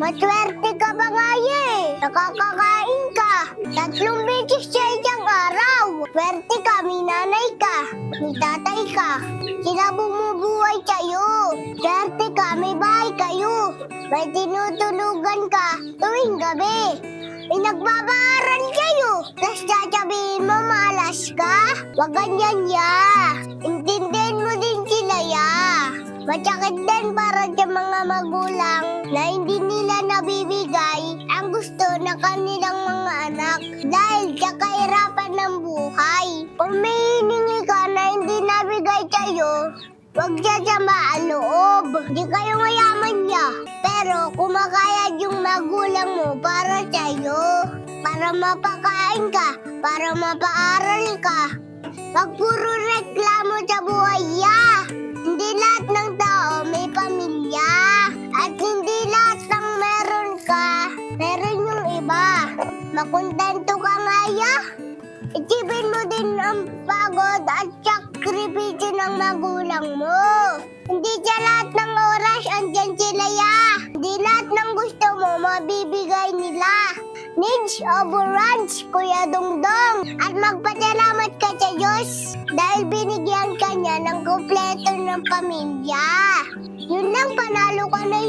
Maswerte ka ba nga nakakakain ka. 3 beses sa isang araw. Swerte ka, may nanay ka, may tatay ka. Sila bumubuhay sa'yo. Swerte ka, may bahay kayo. May tinutulugan ka tuwing gabi. May nagbabaaral kayo. Tapos sasabihin mo malas ka? Wag ganyan Intindihin mo din sila Masakit din para sa mga magulang na hindi nila nabibigay ang gusto ng kanilang mga anak dahil sa kahirapan ng buhay. Kung may hiningi ka na hindi nabigay sa'yo, huwag sasama ang loob. Di kayo mayaman pero kumakayad yung magulang mo para sa'yo. Para mapakain ka, para mapaaral ka. Wag puro reklamo sa buhay Hindi lahat ng tao may pamilya. At hindi lahat ng meron ka, meron yung iba. Makontento ka nga Isipin mo din ang pagod at sakripisyo ng magulang mo. Hindi sa lahat ng oras andyan sila Hindi lahat ng gusto mo mabibigay nila. Needs overruns, Kuya Dongdong. At magpasalamat ka sa Diyos dahil binigyan ka niya ng kumpleto ng pamilya. Yun lang, panalo ka na